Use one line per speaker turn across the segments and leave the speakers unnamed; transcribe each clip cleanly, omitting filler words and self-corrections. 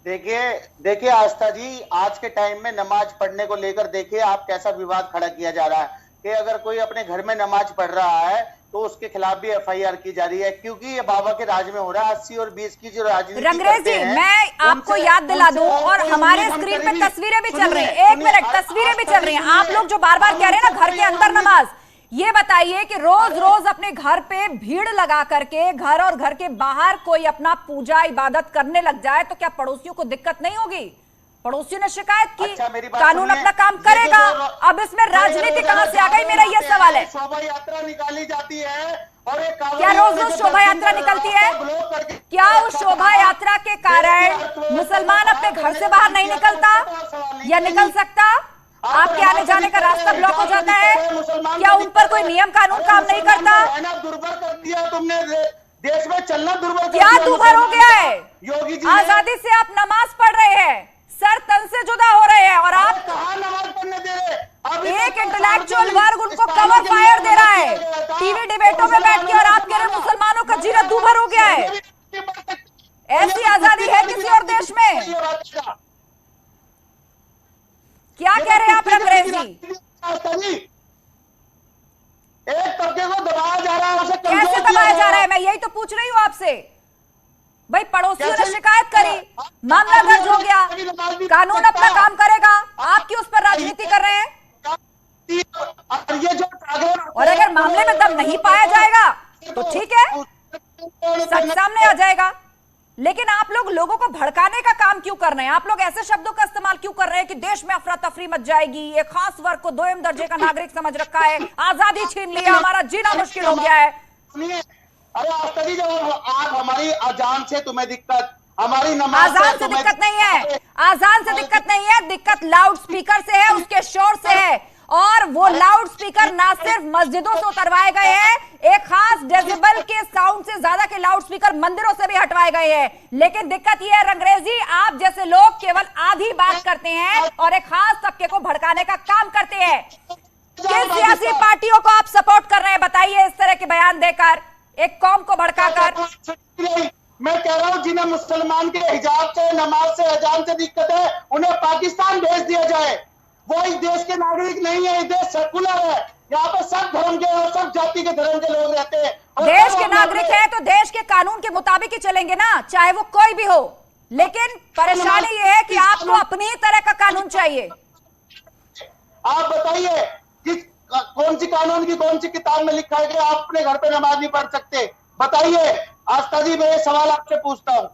देखिए देखिए आस्था जी, आज के टाइम में नमाज पढ़ने को लेकर देखिए आप कैसा विवाद खड़ा किया जा रहा है कि अगर कोई अपने घर में नमाज पढ़ रहा है तो उसके खिलाफ भी एफआईआर की जा रही है, क्योंकि ये बाबा के राज में हो रहा है। 80 और 20 की जो राजनीति
रंगरेज
करते
जी,
हैं
मैं आपको
उनसे
याद दिला दूं,
उनसे
और
कोई
हमारे
उम्मीद हम
स्क्रीन पे
कभी
तस्वीरें भी चल रही
सुनिए
हैं। एक
सुनिए
मिनट, तस्वीरें भी चल रही हैं। आप
सुनिए,
लोग जो बार बार कह रहे हैं ना घर के अंदर
हम
नमाज, ये बताइए कि रोज रोज अपने घर पे भीड़ लगा करके घर और घर के बाहर कोई अपना पूजा इबादत करने लग जाए तो क्या पड़ोसियों को दिक्कत नहीं होगी? पड़ोसियों ने शिकायत की,
अच्छा मेरी बात
कानून
सुनिए।
अपना काम
ये
करेगा।
जो
अब इसमें राजनीति कहां से आ गई, मेरा ये सवाल है।
शोभा यात्रा निकाली जाती है और एक
क्या रोज रोज शोभा यात्रा निकलती है? क्या उस शोभा यात्रा के कारण मुसलमान अपने घर से बाहर नहीं निकलता या निकल सकता? आपके आने जाने का रास्ता ब्लॉक हो जाता है? क्या उन पर कोई नियम कानून काम नहीं करता?
दुर्भर कर दिया तुमने, देश में चलना दुर्भर कर
क्या
दिया।
दुर्भर हो गया है?
योगी जी
आजादी से आप नमाज पढ़ रहे हैं, सर तन से जुदा हो रहे हैं, और आप
कहाँ नमाज पढ़ने दे रहे?
एक इंटेलेक्चुअल वर्ग उनको कवर फायर दे रहा है टीवी डिबेटों में बैठ के, और आप कह रहे हैं मुसलमानों का जीना दूभर हो गया है। ऐसी आजादी है किसी और देश में? क्या कह रहे हैं आप रंगरेज जी?
एक तबके को दबाया जा रहा है, उसे
कैसे दबाया जा रहा है? मैं यही तो पूछ रही हूँ आपसे। भाई पड़ोसियों ने शिकायत करी, मामला दर्ज हो गया, कानून अपना काम करेगा, आप क्यों उस पर राजनीति कर रहे हैं?
और ये जो
और अगर मामले में दम नहीं पाया जाएगा तो ठीक है, सच सामने आ जाएगा। लेकिन आप लोग लोगों को भड़काने का काम क्यों कर रहे हैं? आप लोग ऐसे शब्दों का इस्तेमाल क्यों कर रहे हैं कि देश में अफरा तफरी मच जाएगी, एक खास वर्ग को दोयम दर्जे का नागरिक समझ रखा है, आजादी छीन लिया, हमारा जीना मुश्किल हो गया है।
सुनिए, अरे आस्था जी, जब आप हमारी अजान से तुम्हें दिक्कत, हमारी नमाज
आजान से दिक्कत नहीं है, आजान से दिक्कत नहीं है, दिक्कत लाउड स्पीकर से है, उसके शोर से है। और वो लाउड स्पीकर ना सिर्फ मस्जिदों से उतरवाए गए हैं, एक खास डेसिबल के साउंड से ज्यादा के लाउड स्पीकर मंदिरों से भी हटवाए गए हैं। लेकिन दिक्कत यह है रंगरेजी, आप जैसे लोग केवल आधी बात करते हैं और एक खास तबके को भड़काने का काम करते हैं। किन सियासी पार्टियों को आप सपोर्ट कर रहे हैं बताइए, इस तरह के बयान देकर एक कौम को भड़काकर?
मैं कह रहा हूं जिन्हें मुसलमान के हिजाब से, नमाज से, अजान से दिक्कत है, उन्हें पाकिस्तान भेज दिया जाए। वो इस देश के नागरिक नहीं है, इस देश सेकुलर है, यहाँ पे सब धर्म के और सब जाति के धर्म के लोग रहते हैं।
देश के नागरिक है तो देश के कानून के मुताबिक ही चलेंगे ना, चाहे वो कोई भी हो। लेकिन परेशानी ये है कि आपको अपनी ही तरह का कानून चाहिए।
आप बताइए कि कौन सी कानून की कौन सी किताब में लिखा है कि आप अपने घर पे नमाज नहीं पढ़ सकते? बताइए आस्था जी, मैं ये सवाल आपसे पूछता हूं।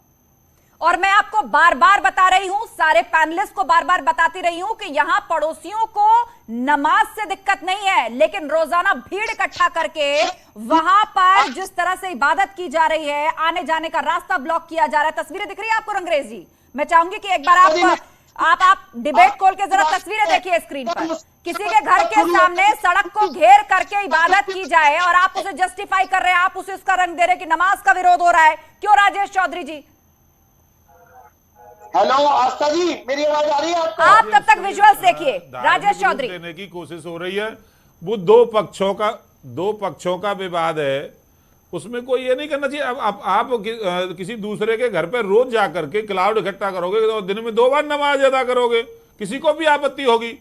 और मैं आपको बार बार बता रही हूं, सारे पैनलिस्ट को बार बार बताती रही हूं कि यहां पड़ोसियों को नमाज से दिक्कत नहीं है, लेकिन रोजाना भीड़ इकट्ठा करके वहां पर जिस तरह से इबादत की जा रही है, आने जाने का रास्ता ब्लॉक किया जा रहा है। तस्वीरें दिख रही है आपको रंगरेज जी? मैं चाहूंगी कि एक बार आप डिबेट खोल के जरा तस्वीरें देखिए स्क्रीन पर। किसी के घर के सामने सड़क को घेर करके इबादत की जाए और आप उसे जस्टिफाई कर रहे हैं, आप उसे उसका रंग दे रहे हैं कि नमाज का विरोध हो रहा है। क्यों राजेश चौधरी जी?
हेलो आस्था जी, मेरी आवाज आ रही है आपको?
आप तब तक विजुअल्स देखिए। राजेश चौधरी
देने की कोशिश हो रही है, वो दो पक्षों का विवाद है, उसमें कोई ये नहीं करना चाहिए। अब आप किसी दूसरे के घर पे रोज जाकर के क्लाउड इकट्ठा करोगे तो दिन में 2 बार नमाज अदा करोगे, किसी को भी आपत्ति होगी।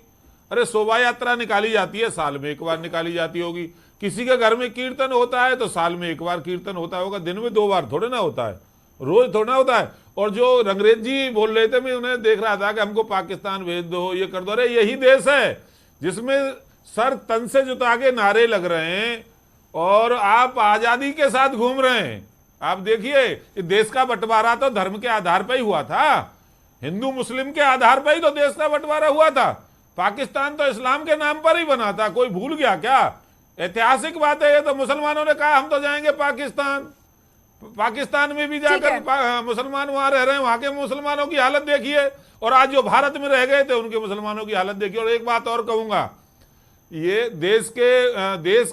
अरे शोभा यात्रा निकाली जाती है, साल में 1 बार निकाली जाती होगी। किसी के घर में कीर्तन होता है तो साल में 1 बार कीर्तन होता होगा, दिन में 2 बार थोड़े ना होता है, रोज थोड़ा होता है। और जो रंगरेज जी बोल रहे थे, मैं उन्हें देख रहा था कि हमको पाकिस्तान भेज दो, ये कर दो। अरे यही देश है जिसमें सर तन से जुटा के नारे लग रहे हैं और आप आजादी के साथ घूम रहे हैं। आप देखिए, देश का बंटवारा तो धर्म के आधार पर ही हुआ था, हिंदू मुस्लिम के आधार पर ही तो देश का बंटवारा हुआ था। पाकिस्तान तो इस्लाम के नाम पर ही बना था, कोई भूल गया क्या? ऐतिहासिक बात है ये तो। मुसलमानों ने कहा हम तो जाएंगे पाकिस्तान, पाकिस्तान में भी जाकर मुसलमान वहां रह रहे हैं, वहां के मुसलमानों की हालत देखिए, और आज जो भारत में रह गए थे उनके मुसलमानों की हालत देखिए। और एक बात और कहूंगा, ये देश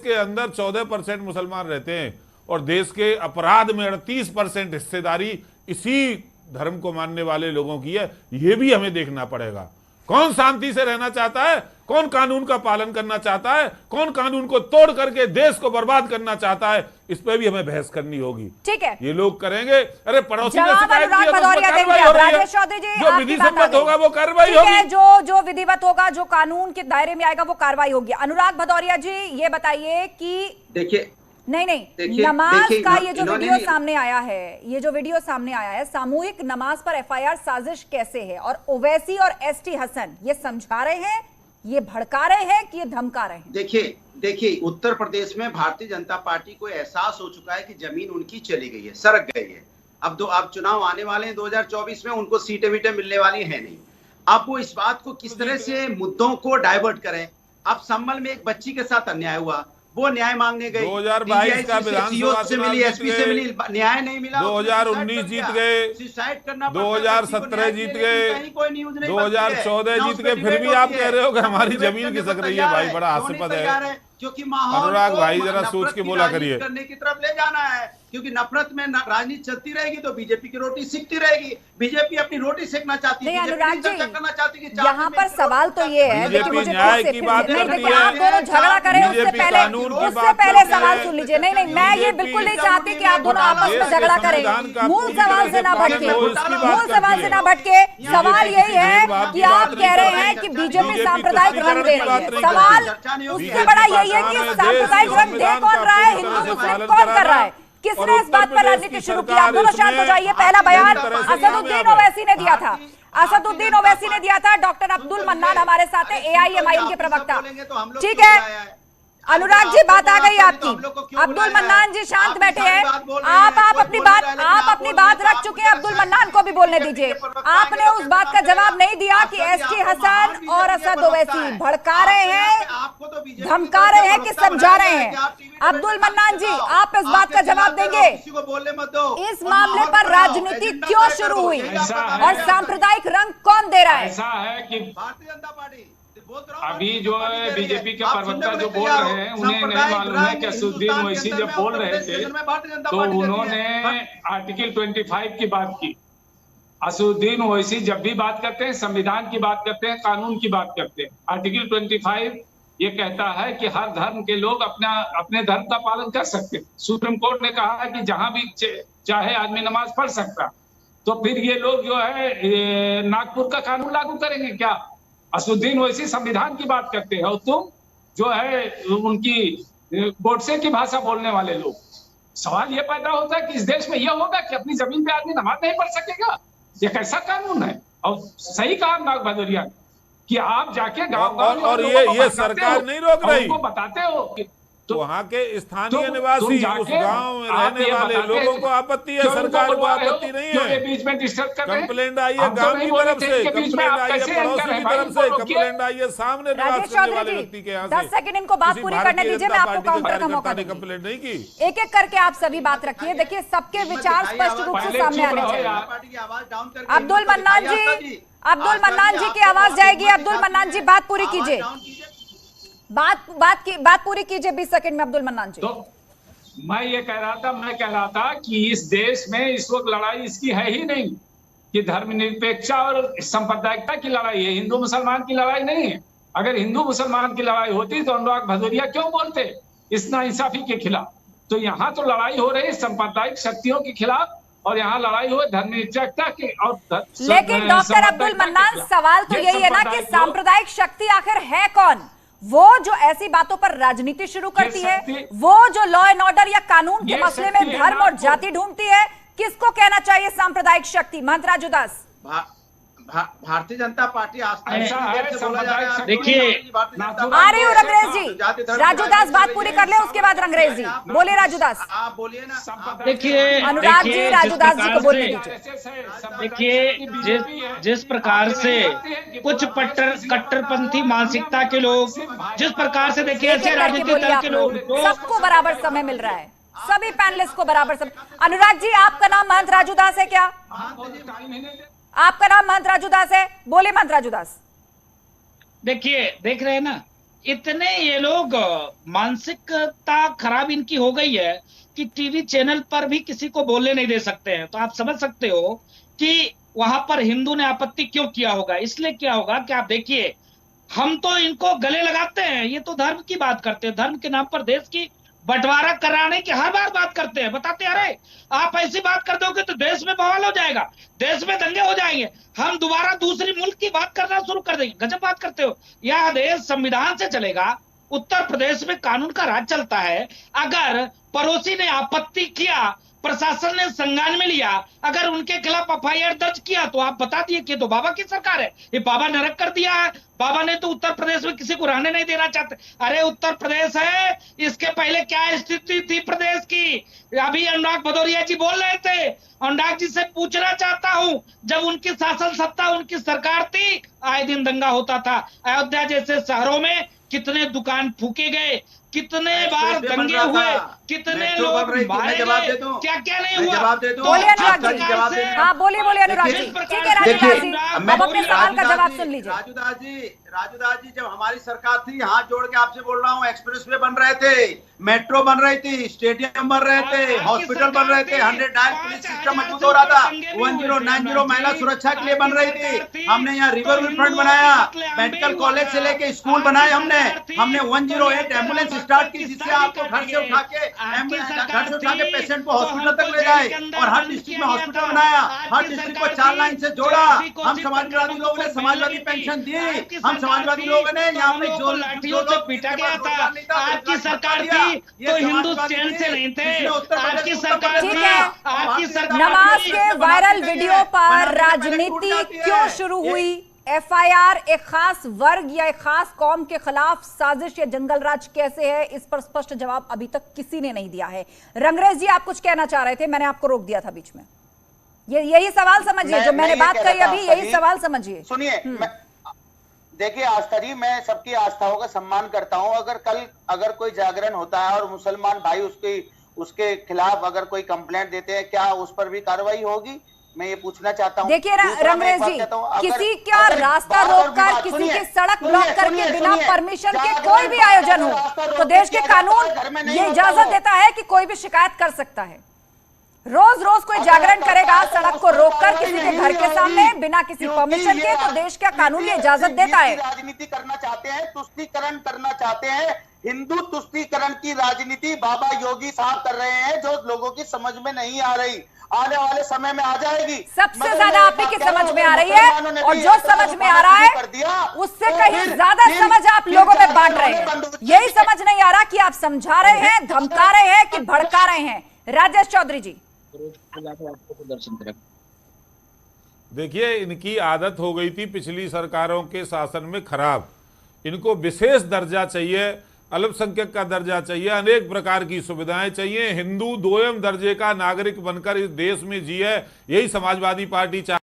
के अंदर 14% मुसलमान रहते हैं और देश के अपराध में 38% हिस्सेदारी इसी धर्म को मानने वाले लोगों की है। ये भी हमें देखना पड़ेगा। कौन शांति से रहना चाहता है, कौन कानून का पालन करना चाहता है, कौन कानून को तोड़ करके देश को बर्बाद करना चाहता है, इस पे भी हमें बहस करनी होगी।
ठीक है,
ये लोग करेंगे। अरे पड़ोसी ने
जवाब
शिकायत
अनुराग
की है तो
भदौरिया
कार्रवाई
देंगे।
हो रही है।
राजेश चौधरी जी,
जो
आपकी
विधि
बात आ
सम्मत
गई।
होगा वो कार्रवाई
ठीक है,
होगी।
जो विधिवत होगा, जो कानून के दायरे में आएगा वो कार्रवाई होगी। अनुराग भदौरिया जी ये बताइए कि
देखिए
नहीं, नमाज का ये जो वीडियो
इन्होंने
सामने आया है, ये जो वीडियो सामने आया है, सामूहिक नमाज पर एफआईआर साजिश कैसे है, और ओवैसी और एसटी हसन ये समझा रहे हैं, ये भड़का रहे हैं कि ये धमका रहे हैं?
देखिए उत्तर प्रदेश में भारतीय जनता पार्टी को एहसास हो चुका है कि जमीन उनकी चली गई है, सरक गई है। अब चुनाव आने वाले हैं 2024 में, उनको सीटें वीटें मिलने वाली है नहीं। अब वो इस बात को किस तरह से मुद्दों को डाइवर्ट करें। अब संभल में एक बच्ची के साथ अन्याय हुआ, वो न्याय मांगने गई,
2022 का विधानसभा
से मिली, एसपी से मिली, न्याय नहीं मिला,
2019 जीत गए,
सुसाइड करना,
2017 जीत गए, 2014 जीत गए, फिर भी आप कह रहे हो कि हमारी जमीन खिसक रही है। भाई बड़ा हास्यास्पद है।
क्योंकि माहौल
अनुराग भाई जरा सोच के बोला करिए।
करने की तरफ ले जाना है, क्योंकि नफरत में राजनीति चलती रहेगी तो बीजेपी की रोटी सिकती रहेगी। बीजेपी अपनी रोटी सेकना चाहती है,
अनुराग जी
करना चाहती है।
यहाँ पर सवाल तो ये है, देखिए मुझे
न्याय की बात करती है,
आप दोनों झगड़ा करें उससे पहले सवाल सुन लीजिए। नहीं, मैं ये बिल्कुल नहीं चाहती कि आप दोनों आपस में झगड़ा करें। मूल सवाल से ना भटके, मूल सवाल से ना भटके। सवाल यही है कि आप कह रहे हैं कि बीजेपी सांप्रदायिक रंग दे रही है। सवाल उससे बड़ा यही है कि सांप्रदायिक रंग दे कौन रहा है, हिंदू मुस्लिम कौन कर रहा है, किसने इस बात पर राजनीति शुरू किया? आप दोनों शांत हो जाइए। पहला बयान असदुद्दीन ओवैसी ने दिया था, असदुद्दीन ओवैसी ने दिया था। डॉक्टर अब्दुल मन्नान हमारे साथ है, एआईएमआईएम के प्रवक्ता। ठीक है अनुराग जी, बात आ गई आपकी। अब्दुल मन्नान जी शांत बैठे हैं। आप अपनी बात रख चुके हैं, अब्दुल मन्नान को भी बोलने दीजिए। आपने उस बात का जवाब नहीं दिया कि एसटी हसन और असद ओवैसी भड़का रहे हैं, धमका रहे हैं कि समझा रहे हैं। अब्दुल मन्नान जी, आप इस बात का जवाब देंगे, इस मामले पर राजनीति क्यों शुरू हुई और सांप्रदायिक रंग कौन दे रहा है?
ऐसा है कि भारतीय जनता पार्टी अभी जो है बीजेपी के प्रवक्ता जो बोल रहे हैं, उन्हें नहीं मालूम है कि असदुद्दीन ओवैसी जब बोल रहे थे तो उन्होंने आर्टिकल 25 की बात की। असदुद्दीन ओवैसी जब भी बात करते हैं संविधान की बात करते हैं, कानून की बात करते हैं। आर्टिकल 25 ये कहता है कि हर धर्म के लोग अपने धर्म का पालन कर सकते हैं। सुप्रीम कोर्ट ने कहा है कि जहां भी चाहे आदमी नमाज पढ़ सकता। तो फिर ये लोग जो है नागपुर का कानून लागू करेंगे क्या? असदुद्दीन ओवैसी संविधान की बात करते हैं और तुम जो है उनकी गोडसे की भाषा बोलने वाले लोग। सवाल ये पैदा होता है कि इस देश में यह होगा कि अपनी जमीन पे आदमी नमाज नहीं पढ़ सकेगा? ये कैसा कानून है? और सही कहा अनुराग भदौरिया कि आप जाके गाँव
और ये सरकार नहीं रोक रही,
बताते हो कि
तो वहाँ के स्थानीय निवासी उस गांव में रहने वाले लोगों को आपत्ति है, सरकार को आपत्ति नहीं है।
बीच में डिस्टर्ब कर रहे हैं।
कंप्लेंट आई है गांव की तरफ से, कंप्लेंट आई है पड़ोसी की तरफ से, कंप्लेंट आई है सामने निवास करने वाले व्यक्ति के यहाँ से।
10 सेकंड इनको बात पूरी करने दीजिए, मैं आपको काउंटर का मौका दूंगी।
कंप्लेंट नहीं की,
एक एक करके आप सभी बात रखिए। देखिए सबके विचार स्पष्ट रूप से सामने आने चाहिए। अब्दुल मन्नान जी की आवाज जाएगी। अब्दुल मन्नान जी बात पूरी कीजिए, बात पूरी कीजिए 20 सेकंड में। अब्दुल मन्नान जी,
तो मैं कह रहा था कि इस देश में इस वक्त लड़ाई इसकी है ही नहीं कि धर्मनिरपेक्षता और सांप्रदायिकता की लड़ाई है, हिंदू मुसलमान की लड़ाई नहीं है। अगर हिंदू मुसलमान की लड़ाई होती तो अनुराग भदौरिया क्यों बोलते इस नाइंसाफी के खिलाफ? तो यहाँ तो लड़ाई हो रही सांप्रदायिक शक्तियों के खिलाफ और यहाँ लड़ाई हो धर्मनिरपेक्षता की। और
लेकिन डॉक्टर अब्दुल मन्नान, सवाल तो यही है ना कि सांप्रदायिक शक्ति आखिर है कौन? वो जो ऐसी बातों पर राजनीति शुरू करती है, वो जो लॉ एंड ऑर्डर या कानून के मसले में धर्म और जाति ढूंढती है, किसको कहना चाहिए सांप्रदायिक शक्ति? महंत राजू दास।
भारतीय जनता पार्टी
देखिए
आ रही हूँ रंगरेज जी। राजू दास बात पूरी कर ले, उसके बाद रंगरेज जी बोले। राजू दास
आप बोलिए ना।
देखिए
अनुराग जी, राजू दास जी को बोलने दीजिए।
देखिए जिस प्रकार से कुछ कट्टरपंथी मानसिकता के लोग, जिस प्रकार से देखिए ऐसे राजनीतिक दल के लोग,
सबको बराबर समय मिल रहा है, सभी पैनलिस्ट को बराबर समय। अनुराग जी, आपका नाम महंत राजू दास है क्या? आपका नाम महंत राजू दास है? बोले महंत राजू दास।
देखिए देख रहे हैं ना, इतने ये लोग मानसिकता खराब इनकी हो गई है कि टीवी चैनल पर भी किसी को बोलने नहीं दे सकते हैं। तो आप समझ सकते हो कि वहां पर हिंदू ने आपत्ति क्यों किया होगा? इसलिए किया होगा कि आप देखिए, हम तो इनको गले लगाते हैं, ये तो धर्म की बात करते हैं, धर्म के नाम पर देश की बंटवारा कराने की हर बार बात करते हैं, बताते हैं अरे आप ऐसी बात कर दोगे तो देश में बवाल हो जाएगा, देश में दंगे हो जाएंगे, हम दोबारा दूसरी मुल्क की बात करना शुरू कर देंगे। गजब बात करते हो। यह देश संविधान से चलेगा, उत्तर प्रदेश में कानून का राज चलता है। अगर पड़ोसी ने आपत्ति किया, प्रशासन ने संज्ञान में लिया, अगर उनके खिलाफ एफआईआर दर्ज किया तो आप बता दिए कि तो बाबा की सरकार है, ये बाबा नरक कर दिया है, बाबा ने तो उत्तर प्रदेश में किसी को रहने नहीं देना चाहते। अरे उत्तर प्रदेश है, इसके पहले क्या स्थिति थी प्रदेश की? अभी अनुराग भदौरिया जी बोल रहे थे, अनुराग जी से पूछना चाहता हूं, जब उनकी शासन सत्ता, उनकी सरकार थी, आए दिन दंगा होता था। अयोध्या जैसे शहरों में कितने दुकान फूके गए, कितने बार दंगे हुए, कितने लोग मारे गए, क्या क्या नहीं हुआ?
बोलिए अनुराग जी। हाँ बोलिए अनुराग जी। ठीक है राजूदास जी, अब अपने सवाल का जवाब सुन लीजिए।
राजूदास जी, जब हमारी सरकार थी, हाथ जोड़ के आपसे बोल रहा हूँ, एक्सप्रेस वे बन रहे थे, मेट्रो बन रही थी, स्टेडियम बन रहे थे, हॉस्पिटल बन रहे थे, 100 डायल पुलिस सिस्टम मजबूत हो रहा था, 1090 महिला सुरक्षा के लिए बन रही थी, हमने यहाँ रिवर फ्रंट बनाया, मेडिकल कॉलेज से लेके स्कूल बनाए, हमने 108 एम्बुलेंस स्टार्ट की, जिससे आपको घर से उठा के पेशेंट को हॉस्पिटल तक ले जाए, और हर डिस्ट्रिक्ट में हॉस्पिटल बनाया, हर डिस्ट्रिक्ट को 4 लाइन से जोड़ा। हम समाजवादी लोगों ने समाजवादी पेंशन दी, हम समाजवादी लोगों ने यहाँ पे जो
लाठियों से पीटा गया था, आपकी सरकार थी तो हिंदू चैन से नहीं थे, आपकी सरकार थी, आपकी सरकार।
नमाज के वायरल वीडियो पर राजनीति क्यों शुरू हुई? एफआईआर एक खास वर्ग या एक खास कौम के खिलाफ साजिश या जंगल राज कैसे है? इस पर स्पष्ट जवाब अभी तक किसी ने नहीं दिया है। रंगरेज जी, आप कुछ कहना चाह रहे थे, मैंने आपको रोक दिया था बीच में। यही सवाल समझिए, जो मैंने बात कही अभी, यही सवाल समझिए।
सुनिए, देखिए आस्था जी, मैं सबकी आस्थाओं का सम्मान करता हूं। अगर कोई जागरण होता है और मुसलमान भाई उसके खिलाफ अगर कोई कंप्लेंट देते हैं, क्या उस पर भी कार्रवाई होगी? मैं ये पूछना चाहता हूँ।
देखिए रंगरेज जी, किसी का रास्ता रोककर, किसी की सड़क ब्लॉक करके बिना परमिशन के कोई भी आयोजन हो तो देश के कानून ये इजाजत देता है कि कोई भी शिकायत कर सकता है। रोज रोज कोई जागरण करेगा सड़क को रोककर किसी के घर के सामने बिना किसी परमिशन के, तो देश का कानून ये इजाजत देता है।
राजनीति करना चाहते हैं, तुष्टीकरण करना चाहते हैं, हिंदू तुष्टीकरण की राजनीति बाबा योगी साहब कर रहे हैं, जो लोगों की समझ में नहीं आ रही, आने वाले समय में आ जाएगी।
सबसे ज्यादा आप ही की समझ में आ रही है, और जो समझ में आ रहा है उससे कहीं ज्यादा समझ आप लोगों में बांट रहे हैं। यही समझ नहीं आ रहा कि आप समझा रहे हैं, धमका रहे हैं कि भड़का रहे हैं। राजेश चौधरी जी,
देखिए, इनकी आदत हो गई थी पिछली सरकारों के शासन में खराब। इनको विशेष दर्जा चाहिए, अल्पसंख्यक का दर्जा चाहिए, अनेक प्रकार की सुविधाएं चाहिए, हिंदू दोयम दर्जे का नागरिक बनकर इस देश में जिए, यही समाजवादी पार्टी चाहती है।